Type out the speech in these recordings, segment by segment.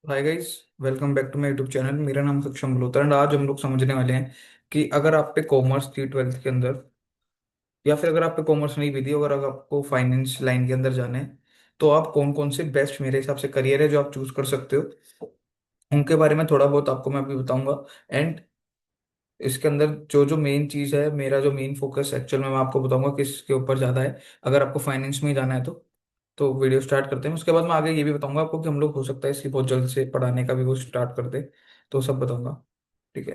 Hi guys. Welcome back to my YouTube channel. मेरा नाम सक्षम बलोत्रा एंड आज हम लोग समझने वाले हैं कि अगर आप पे कॉमर्स थी ट्वेल्थ के अंदर, या फिर अगर आप पे कॉमर्स नहीं भी थी, अगर आपको फाइनेंस लाइन के अंदर जाना है, तो आप कौन कौन से बेस्ट मेरे हिसाब से करियर है जो आप चूज कर सकते हो, उनके बारे में थोड़ा बहुत आपको मैं अभी बताऊंगा। एंड इसके अंदर जो जो मेन चीज़ है, मेरा जो मेन फोकस एक्चुअल में मैं आपको बताऊंगा किसके ऊपर ज़्यादा है। अगर आपको फाइनेंस में ही जाना है तो वीडियो स्टार्ट करते हैं। उसके बाद मैं आगे ये भी बताऊंगा आपको कि हम लोग हो सकता है इसकी बहुत जल्द से पढ़ाने का भी वो स्टार्ट कर दे, तो सब बताऊंगा। ठीक है।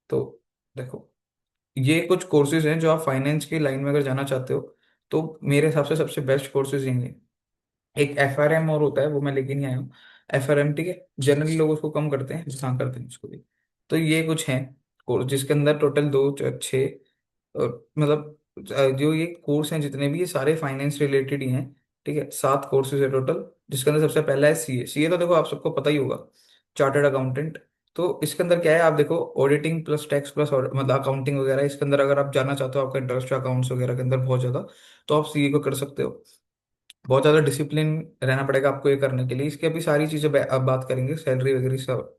तो देखो, ये कुछ कोर्सेज हैं जो आप फाइनेंस की लाइन में अगर जाना चाहते हो तो मेरे हिसाब से सबसे बेस्ट कोर्सेज ये। एक FRM और होता है, वो मैं लेके नहीं आया हूँ। FRM, ठीक है, जनरली लोग उसको कम करते हैं, हाँ करते हैं उसको भी। तो ये कुछ हैं कोर्स जिसके अंदर टोटल दो छः, मतलब जो ये कोर्स हैं जितने भी, ये सारे फाइनेंस रिलेटेड ही हैं। ठीक है, 7 कोर्सेज है टोटल, जिसके अंदर सबसे पहला है CA। सीए तो देखो आप सबको पता ही होगा, चार्टर्ड अकाउंटेंट। तो इसके अंदर क्या है, आप देखो, ऑडिटिंग प्लस टैक्स प्लस मतलब अकाउंटिंग वगैरह, इसके अंदर अगर आप जाना चाहते हो, आपका इंटरेस्ट है अकाउंट्स वगैरह के अंदर बहुत ज़्यादा, तो आप CA को कर सकते हो। बहुत ज़्यादा डिसिप्लिन रहना पड़ेगा आपको ये करने के लिए। इसकी अभी सारी चीज़ें अब बात करेंगे, सैलरी वगैरह सब।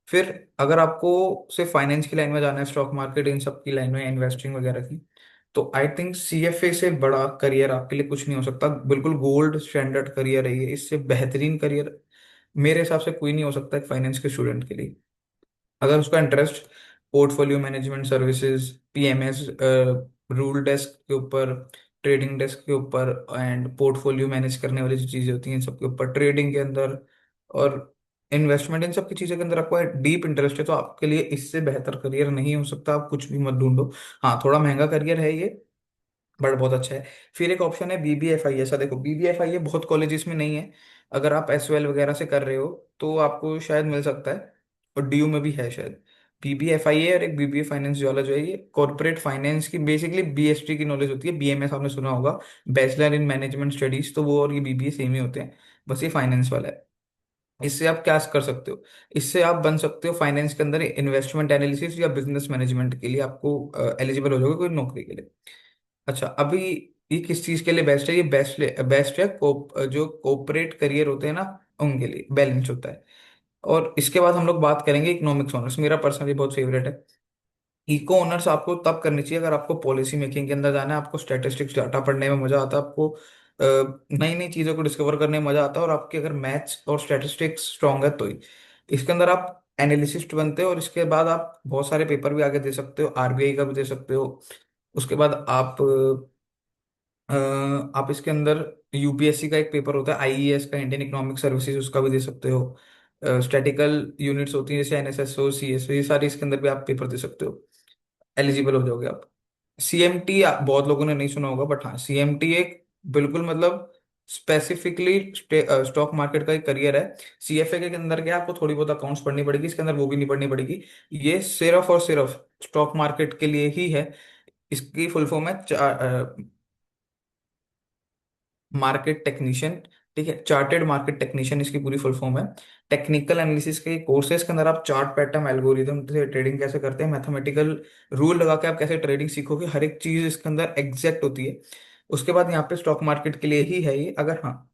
फिर अगर आपको सिर्फ फाइनेंस की लाइन में जाना है, स्टॉक मार्केट इन सब की लाइन में, इन्वेस्टिंग वगैरह की, तो आई थिंक CFA से बड़ा करियर आपके लिए कुछ नहीं हो सकता। बिल्कुल गोल्ड स्टैंडर्ड करियर है ये, इससे बेहतरीन करियर मेरे हिसाब से कोई नहीं हो सकता एक फाइनेंस के स्टूडेंट के लिए। अगर उसका interest portfolio management services, PMS, rule desk के ऊपर, ट्रेडिंग डेस्क के ऊपर, एंड पोर्टफोलियो मैनेज करने वाली जो चीज़ें होती हैं इन सब के ऊपर, ट्रेडिंग के अंदर और इन्वेस्टमेंट, इन सब की चीज़ों के अंदर आपको डीप इंटरेस्ट है, तो आपके लिए इससे बेहतर करियर नहीं हो सकता। आप कुछ भी मत ढूंढो। हाँ, थोड़ा महंगा करियर है ये, बट बहुत अच्छा है। फिर एक ऑप्शन है BBFI। ऐसा देखो, BBFI बहुत कॉलेजेस में नहीं है। अगर आप SOL वगैरह से कर रहे हो तो आपको शायद मिल सकता है, और DU में भी है शायद। BBFI है, और एक BBA फाइनेंस वाला जो है, ये कॉर्पोरेट फाइनेंस की बेसिकली BST की नॉलेज होती है। BMS आपने सुना होगा, बैचलर इन मैनेजमेंट स्टडीज, तो वो और ये BBA सेम ही होते हैं, बस ये फाइनेंस वाला है। इससे आप क्या कर सकते हो, इससे आप बन सकते हो फाइनेंस के अंदर इन्वेस्टमेंट एनालिसिस या बिजनेस मैनेजमेंट के लिए, आपको एलिजिबल हो जाओगे कोई नौकरी के लिए। अच्छा, अभी ये किस चीज के लिए बेस्ट है? ये बेस्ट बेस्ट है जो कोऑपरेट करियर होते हैं ना, उनके लिए बैलेंस होता है। और इसके बाद हम लोग बात करेंगे इकोनॉमिक्स ऑनर्स, मेरा पर्सनली बहुत फेवरेट है। इको ऑनर्स आपको तब करनी चाहिए अगर आपको पॉलिसी मेकिंग के अंदर जाना है, आपको स्टैटिस्टिक्स डाटा पढ़ने में मजा आता है, आपको नई नई चीज़ों को डिस्कवर करने में मजा आता है, और आपके अगर मैथ्स और स्टैटिस्टिक्स स्ट्रांग है तो ही इसके अंदर आप एनालिसिस्ट बनते हो। और इसके बाद आप बहुत सारे पेपर भी आगे दे सकते हो, RBI का भी दे सकते हो। उसके बाद आप इसके अंदर UPSC का एक पेपर होता है, IES का, इंडियन इकोनॉमिक सर्विसेज, उसका भी दे सकते हो। स्टैटिकल यूनिट्स होती हैं जैसे NSSO, CSO, ये सारी इसके अंदर भी आप पेपर दे सकते हो, एलिजिबल हो जाओगे आप। CMT बहुत लोगों ने नहीं सुना होगा, बट हाँ, CMT एक बिल्कुल मतलब स्पेसिफिकली स्टॉक मार्केट का एक करियर है। CFA के अंदर क्या है, आपको थोड़ी बहुत अकाउंट्स पढ़नी पड़ेगी, इसके अंदर वो भी नहीं पढ़नी पड़ेगी। ये सिर्फ और सिर्फ स्टॉक मार्केट के लिए ही है। इसकी फुल फॉर्म है मार्केट टेक्नीशियन। ठीक है, चार्टेड मार्केट टेक्नीशियन इसकी पूरी फुल फॉर्म है। टेक्निकल एनालिसिस के कोर्स है, इसके अंदर आप चार्ट पैटर्न, एल्गोरिदम से ट्रेडिंग कैसे करते हैं, मैथमेटिकल रूल लगा के आप कैसे ट्रेडिंग सीखोगे, हर एक चीज इसके अंदर एग्जैक्ट होती है। उसके बाद यहाँ पे स्टॉक मार्केट के लिए ही है ये। अगर हाँ,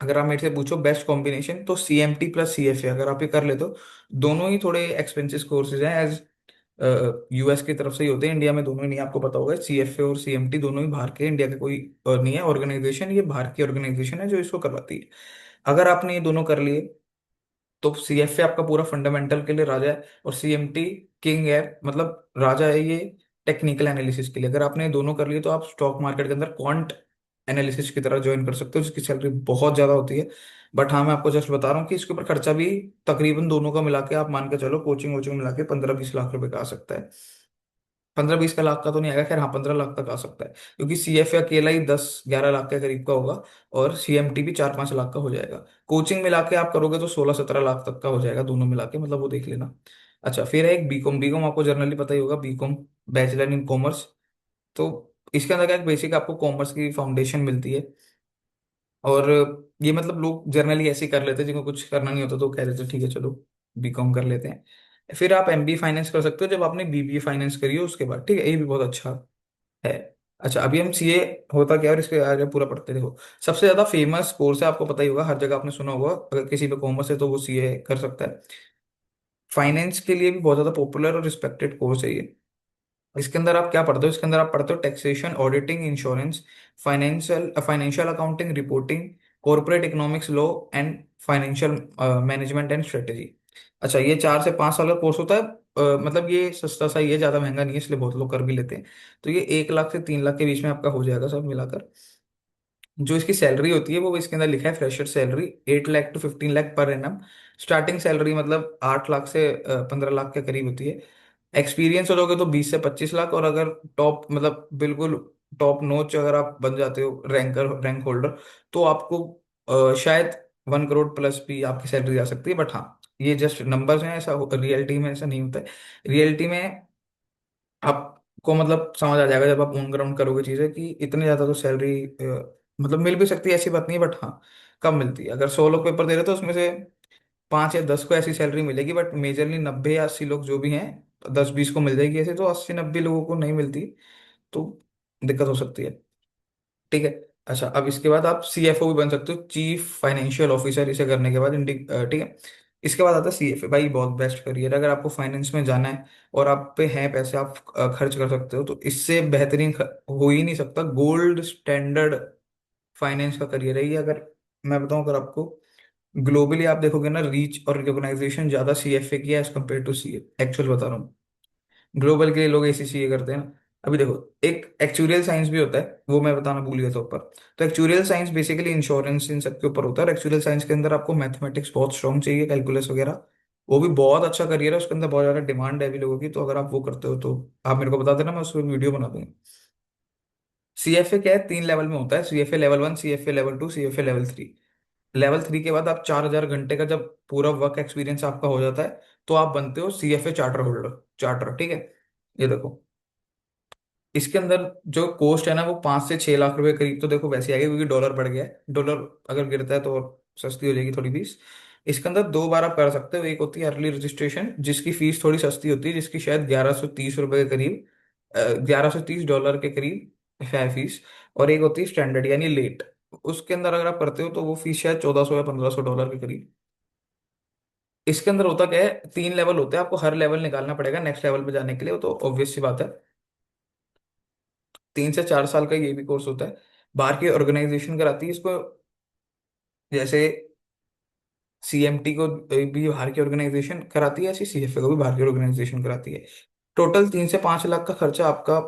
अगर आप मेरे से पूछो बेस्ट कॉम्बिनेशन, तो CMT प्लस CFA अगर आप ये कर लेते हो, दोनों ही थोड़े एक्सपेंसिव कोर्सेज हैं, एज US की तरफ से ही होते हैं, इंडिया में दोनों ही नहीं, आपको पता होगा। CFA और CMT दोनों ही बाहर के, इंडिया के कोई नहीं है ऑर्गेनाइजेशन, ये बाहर की ऑर्गेनाइजेशन है जो इसको करवाती है। अगर आपने ये दोनों कर लिए तो CFA आपका पूरा फंडामेंटल के लिए राजा है, और CMT किंग है, मतलब राजा है ये टेक्निकल एनालिसिस के लिए। अगर आपने ये दोनों कर लिए तो आप स्टॉक मार्केट के अंदर क्वांट एनालिसिस की तरह ज्वाइन कर सकते हो, जिसकी सैलरी बहुत ज्यादा होती है। बट हाँ, मैं आपको जस्ट बता रहा हूँ कि इसके ऊपर खर्चा भी तकरीबन दोनों का मिला के आप मान के चलो, कोचिंग वोचिंग मिला के 15-20 लाख रुपए का आ सकता है। 15-20 का लाख का तो नहीं आएगा, खैर हाँ 15 लाख तक आ सकता है, क्योंकि CFA अकेला ही 10-11 लाख के करीब का होगा, और CMT भी 4-5 लाख का हो जाएगा। कोचिंग मिला के आप करोगे तो 16-17 लाख तक का हो जाएगा दोनों मिला के, मतलब वो देख लेना। अच्छा, फिर है एक बीकॉम। बीकॉम आपको जनरली पता ही होगा, बीकॉम बैचलर इन कॉमर्स। तो इसके अंदर क्या बेसिक आपको कॉमर्स की फाउंडेशन मिलती है। और ये मतलब लोग जनरली ऐसे ही कर लेते हैं, जिनको कुछ करना नहीं होता तो कह देते हैं, ठीक है चलो बीकॉम कर लेते हैं। फिर आप MBA फाइनेंस कर सकते हो जब आपने BBA फाइनेंस करी हो उसके बाद, ठीक है, ये भी बहुत अच्छा है। अच्छा, अभी हम सीए होता क्या है और इसके आगे पूरा पढ़ते देखो। सबसे ज्यादा फेमस कोर्स है, आपको पता ही होगा, हर जगह आपने सुना होगा, अगर किसी पे कॉमर्स है तो वो सीए कर सकता है। फाइनेंस के लिए भी बहुत ज्यादा पॉपुलर और रिस्पेक्टेड कोर्स है ये। इसके अंदर आप क्या पढ़ते हो, इसके अंदर आप पढ़ते हो taxation, auditing, insurance, financial financial accounting, reporting, corporate economics, law and financial management and strategy. अच्छा, ये 4 से 5 साल का कोर्स होता है। मतलब ये सस्ता सा ही है, ज्यादा महंगा नहीं है, इसलिए बहुत लोग कर भी लेते हैं। तो ये 1 लाख से 3 लाख के बीच में आपका हो जाएगा सब मिलाकर। जो इसकी सैलरी होती है वो इसके अंदर लिखा है, fresher salary 8 lakh to 15 lakh per annum. Starting salary मतलब 8 लाख से 15 लाख के करीब होती है। एक्सपीरियंस हो लोगे तो 20 से 25 लाख, और अगर टॉप मतलब बिल्कुल टॉप नोच अगर आप बन जाते हो रैंक होल्डर, तो आपको शायद 1 करोड़ प्लस भी आपकी सैलरी आ सकती है। बट हाँ, ये जस्ट नंबर्स हैं, ऐसा रियलिटी में ऐसा नहीं होता है। रियलिटी में आपको मतलब समझ आ जाएगा जब आप ऑन ग्राउंड करोगे चीजें, कि इतनी ज्यादा तो सैलरी मतलब मिल भी सकती है, ऐसी बात नहीं है, बट हाँ कम मिलती है। अगर 100 लोग पेपर दे रहे तो उसमें से 5 या 10 को ऐसी सैलरी मिलेगी, बट मेजरली 90 या 80 लोग जो भी हैं, 10-20 को मिल जाएगी ऐसे, तो 80-90 लोगों को नहीं मिलती। तो दिक्कत हो सकती है। ठीक है। अच्छा, अब इसके बाद आप सीएफओ भी बन सकते हो, चीफ फाइनेंशियल ऑफिसर, इसे करने के बाद ठीक है। इसके बाद आता है सीएफए, भाई बहुत बेस्ट करियर अगर आपको फाइनेंस में जाना है और आप पे हैं पैसे, आप खर्च कर सकते हो, तो इससे बेहतरीन हो ही नहीं सकता। गोल्ड स्टैंडर्ड फाइनेंस का करियर है ये। अगर मैं बताऊं, अगर आपको ग्लोबली आप देखोगे ना, रीच और रिकॉग्नाइजेशन ज्यादा सीएफए की है as compare to CA, actual बता रहा हूँ। ग्लोबल के लिए लोग एसीसीए करते हैं ना। अभी देखो, एक एक्चुरियल साइंस भी होता है, वो मैं बताना भूल गया था ऊपर। तो एक्चुरियल साइंस बेसिकली इंश्योरेंस इन सब के ऊपर होता है, और एक्चुरियल साइंस के अंदर आपको मैथमेटिक्स बहुत स्ट्रॉन्ग चाहिए, कैलकुलस वगैरह। वो भी बहुत अच्छा करियर है, उसके अंदर बहुत ज्यादा डिमांड है अभी लोगों की। तो अगर आप वो करते हो तो आप मेरे को बता देना, मैं उस पर वीडियो बना दूंगा। सीएफए क्या है, 3 लेवल में होता है, CFA level 1, CFA level 2, CFA level 3। Level 3 के बाद आप 4,000 घंटे का जब पूरा वर्क एक्सपीरियंस आपका हो जाता है, तो आप बनते हो सीएफए चार्टर होल्डर, चार्टर, ठीक है। ये देखो, इसके अंदर जो कॉस्ट है ना, वो 5 से 6 लाख रुपए करीब तो देखो वैसे आएगी, क्योंकि डॉलर बढ़ गया है। डॉलर अगर गिरता है तो और सस्ती हो जाएगी थोड़ी फीस। इसके अंदर 2 बार आप कर सकते हो। एक होती है अर्ली रजिस्ट्रेशन, जिसकी फीस थोड़ी सस्ती होती है, जिसकी शायद 1130 रुपये के करीब, $1130 के करीब है फीस। और एक होती है स्टैंडर्ड यानी लेट, उसके अंदर अगर आप करते हो तो वो फीस शायद 1400 या 1500 डॉलर के करीब। इसके अंदर होता क्या है, 3 लेवल होते हैं, आपको हर लेवल निकालना पड़ेगा नेक्स्ट लेवल पे जाने के लिए, वो तो ऑब्वियस सी बात है। 3 से 4 साल का ये भी कोर्स होता है। बाहर की ऑर्गेनाइजेशन कराती है इसको, जैसे सीएमटी को भी बाहर की ऑर्गेनाइजेशन कराती है, ऐसी सीएफए को भी बाहर की ऑर्गेनाइजेशन कराती है। टोटल 3 से 5 लाख का खर्चा आपका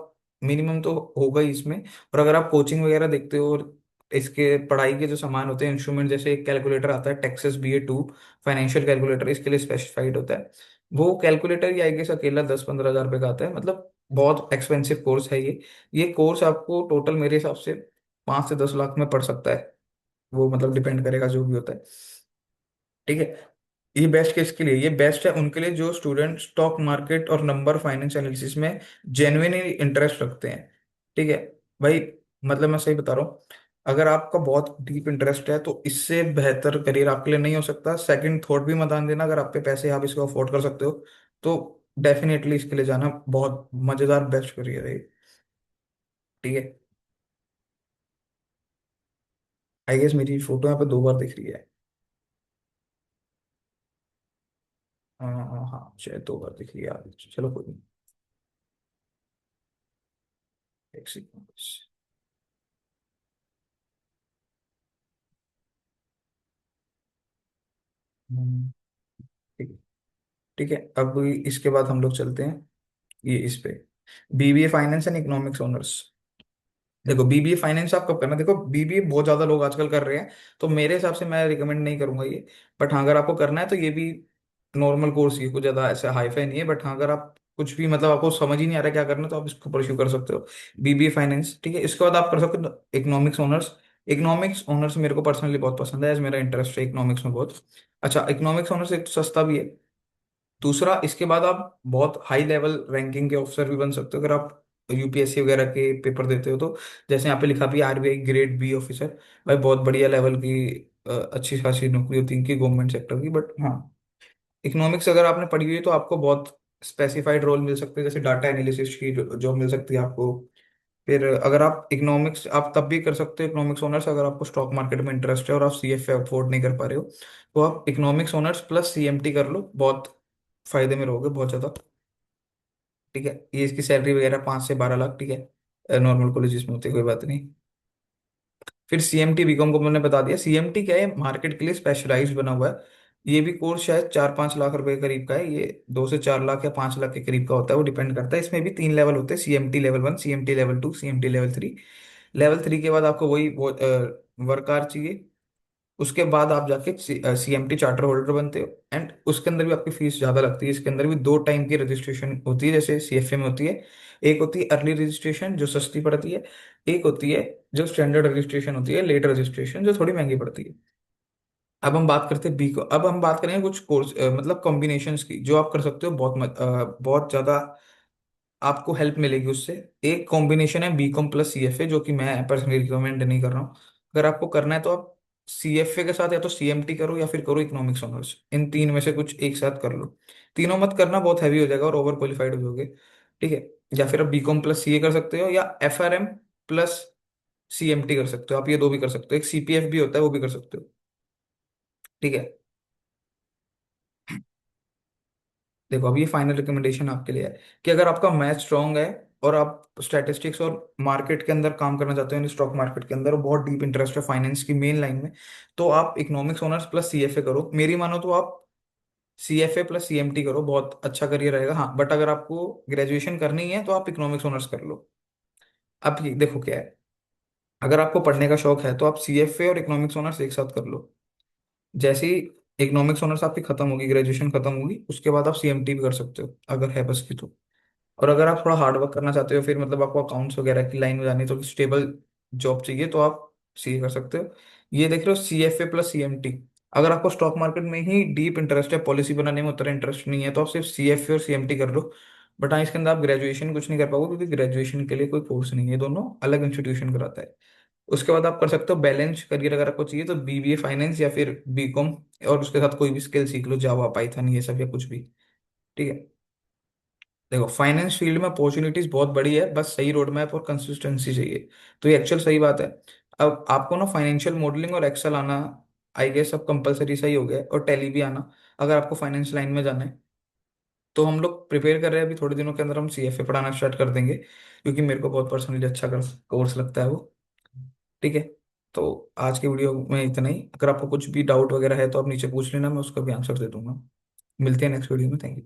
मिनिमम तो होगा ही इसमें। और अगर आप कोचिंग वगैरह देखते हो, और इसके पढ़ाई के जो सामान होते हैं, इंस्ट्रूमेंट, जैसे एक कैलकुलेटर आता है टेक्सास BA2, फाइनेंशियल कैलकुलेटर, इसके लिए स्पेसिफाइड होता है। वो कैलकुलेटर ही आई गेस अकेला 10-15 हज़ार रुपये का आता है, मतलब बहुत एक्सपेंसिव कोर्स है ये। ये कोर्स आपको टोटल मेरे हिसाब से 5 से 10 लाख में पड़ सकता है। वो मतलब डिपेंड करेगा जो भी होता है। ठीक है। ये बेस्ट किसके लिए, ये बेस्ट है उनके लिए जो स्टूडेंट स्टॉक मार्केट और नंबर फाइनेंस एनालिसिस में जेन्युइन इंटरेस्ट रखते हैं। ठीक है भाई, मतलब मैं सही बता रहा हूँ। अगर आपका बहुत डीप इंटरेस्ट है तो इससे बेहतर करियर आपके लिए नहीं हो सकता। सेकंड थॉट भी मत आने देना, अगर आप पे पैसे हैं, आप इसको अफोर्ड कर सकते हो, तो डेफिनेटली इसके लिए जाना बहुत मजेदार बेस्ट करियर है। ठीक है। आई गेस मेरी फोटो यहाँ पे 2 बार दिख रही है। हाँ हाँ हाँ, शायद 2 बार दिख रही है यार, चलो कोई नहीं। एक सेकंड बस। हम्म, ठीक है। ठीक है, अब इसके बाद हम लोग चलते हैं ये इस पे, BBA finance and economics honours. देखो, बीबीए फाइनेंस आप कब करना, देखो बीबीए बहुत ज्यादा लोग आजकल कर रहे हैं, तो मेरे हिसाब से मैं रिकमेंड नहीं करूंगा ये। बट हाँ, अगर आपको करना है तो ये भी नॉर्मल कोर्स ही, कुछ ज्यादा ऐसा हाई फाई नहीं है। बट हाँ, अगर आप कुछ भी मतलब आपको समझ ही नहीं आ रहा क्या करना है, तो आप इसको परस्यू कर सकते हो, बीबीए फाइनेंस। ठीक है, इसके बाद आप कर सकते हो इकोनॉमिक्स ऑनर्स। इकोनॉमिक्स ऑनर्स मेरे को पर्सनली बहुत पसंद है, एज मेरा इंटरेस्ट है इकोनॉमिक्स में बहुत। अच्छा, इकोनॉमिक्स ऑनर्स एक तो सस्ता भी है, दूसरा इसके बाद आप बहुत हाई लेवल रैंकिंग के ऑफिसर भी बन सकते हो, अगर आप यूपीएससी वगैरह के पेपर देते हो तो। जैसे यहाँ पे लिखा भी आरबीआई ग्रेड बी ऑफिसर, भाई बहुत बढ़िया लेवल की अच्छी खासी नौकरी होती है इनकी, गवर्नमेंट सेक्टर की। बट हाँ, इकोनॉमिक्स अगर आपने पढ़ी हुई है तो आपको बहुत स्पेसिफाइड रोल मिल सकते हैं, जैसे डाटा एनालिसिस की जॉब मिल सकती है आपको। फिर अगर आप इकोनॉमिक्स, आप तब भी कर सकते हो इकोनॉमिक्स ऑनर्स, अगर आपको स्टॉक मार्केट में इंटरेस्ट है और आप सीएफए अफोर्ड नहीं कर पा रहे हो, तो आप इकोनॉमिक्स ऑनर्स प्लस सीएमटी कर लो, बहुत फायदे में रहोगे बहुत ज़्यादा। ठीक है, ये इसकी सैलरी वगैरह 5 से 12 लाख, ठीक है, नॉर्मल कॉलेजेस में होती है, कोई बात नहीं। फिर सीएमटी बीकॉम को मैंने बता दिया। सीएमटी क्या है, मार्केट के लिए स्पेशलाइज्ड बना हुआ है। ये भी कोर्स शायद 4-5 लाख रुपए के करीब का है, ये 2 से 4 लाख या 5 लाख के करीब का होता है, वो डिपेंड करता है। इसमें भी 3 लेवल होते हैं, CMT level 1, CMT level 2, CMT level 3। Level 3 के बाद आपको वही वो वर्क आवर चाहिए। उसके बाद आप जाके सीएमटी चार्टर होल्डर बनते हो, एंड उसके अंदर भी आपकी फीस ज़्यादा लगती है। इसके अंदर भी 2 टाइम की रजिस्ट्रेशन होती है, जैसे सीएफए में होती है। एक होती है अर्ली रजिस्ट्रेशन जो सस्ती पड़ती है, एक होती है जो स्टैंडर्ड रजिस्ट्रेशन होती है, लेट रजिस्ट्रेशन जो थोड़ी महंगी पड़ती है। अब हम बात करते हैं बी को, अब हम बात करेंगे कुछ कोर्स मतलब कॉम्बिनेशंस की जो आप कर सकते हो, बहुत ज़्यादा आपको हेल्प मिलेगी उससे। एक कॉम्बिनेशन है बीकॉम प्लस सीएफए, जो कि मैं पर्सनली रिकमेंड नहीं कर रहा हूँ। अगर आपको करना है तो आप सीएफए के साथ या तो सीएमटी करो या फिर करो इकोनॉमिक्स ऑनर्स, इन तीन में से कुछ एक साथ कर लो। तीनों मत करना, बहुत हैवी हो जाएगा और ओवर क्वालिफाइड हो जाओगे। ठीक है, या फिर आप बीकॉम प्लस सीए कर सकते हो, या एफआरएम प्लस सीएमटी कर सकते हो, आप ये दो भी कर सकते हो। एक सीपीएफ भी होता है, वो भी कर सकते हो। ठीक है, देखो अब ये फाइनल रिकमेंडेशन आपके लिए है कि अगर आपका मैथ स्ट्रांग है और आप स्टैटिस्टिक्स और मार्केट के अंदर काम करना चाहते हो, यानी स्टॉक मार्केट के अंदर, और बहुत डीप इंटरेस्ट है फाइनेंस की मेन लाइन में, तो आप इकोनॉमिक्स ऑनर्स प्लस सीएफए करो। मेरी मानो तो आप सीएफए प्लस सीएमटी करो, बहुत अच्छा करियर रहेगा। हाँ, बट अगर आपको ग्रेजुएशन करनी है तो आप इकोनॉमिक्स ऑनर्स कर लो। अब ये देखो क्या है, अगर आपको पढ़ने का शौक है तो आप सीएफए और इकोनॉमिक्स ऑनर्स एक साथ कर लो। जैसे ही इकोनॉमिक्स ऑनर्स आपकी खत्म होगी, ग्रेजुएशन खत्म होगी, उसके बाद आप सीएमटी भी कर सकते हो अगर है बस की तो। और अगर आप थोड़ा हार्ड वर्क करना चाहते हो, फिर मतलब आपको अकाउंट्स वगैरह की लाइन में जानी है, तो स्टेबल जॉब चाहिए, तो आप सीए कर सकते हो। ये देख रहे हो सीएफए प्लस सीएमटी। अगर आपको स्टॉक मार्केट में ही डीप इंटरेस्ट है, पॉलिसी बनाने में उतना इंटरेस्ट नहीं है, तो आप सिर्फ सीएफए और सीएमटी कर लो। बट हाँ, इसके अंदर आप ग्रेजुएशन कुछ नहीं कर पाओगे, क्योंकि ग्रेजुएशन के लिए कोई कोर्स नहीं है, दोनों अलग इंस्टीट्यूशन कराता है। उसके बाद आप कर सकते हो बैलेंस करियर, अगर आपको चाहिए तो बीबीए फाइनेंस या फिर बीकॉम, और उसके साथ कोई भी स्किल सीख लो, जावा पाइथन ये सब या कुछ भी। ठीक है, देखो फाइनेंस फील्ड में अपॉर्चुनिटीज बहुत बड़ी है, बस सही रोड मैप और कंसिस्टेंसी चाहिए। तो ये एक्चुअल सही बात है। अब आपको ना फाइनेंशियल मॉडलिंग और एक्सेल आना, आई गेस अब कंपलसरी सही हो गया है, और टैली भी आना, अगर आपको फाइनेंस लाइन में जाना है। तो हम लोग प्रिपेयर कर रहे हैं, अभी थोड़े दिनों के अंदर हम सीएफए पढ़ाना स्टार्ट कर देंगे, क्योंकि मेरे को बहुत पर्सनली अच्छा कोर्स लगता है वो। ठीक है, तो आज की वीडियो में इतना ही। अगर आपको कुछ भी डाउट वगैरह है तो आप नीचे पूछ लेना, मैं उसका भी आंसर दे दूंगा। मिलते हैं नेक्स्ट वीडियो में, थैंक यू।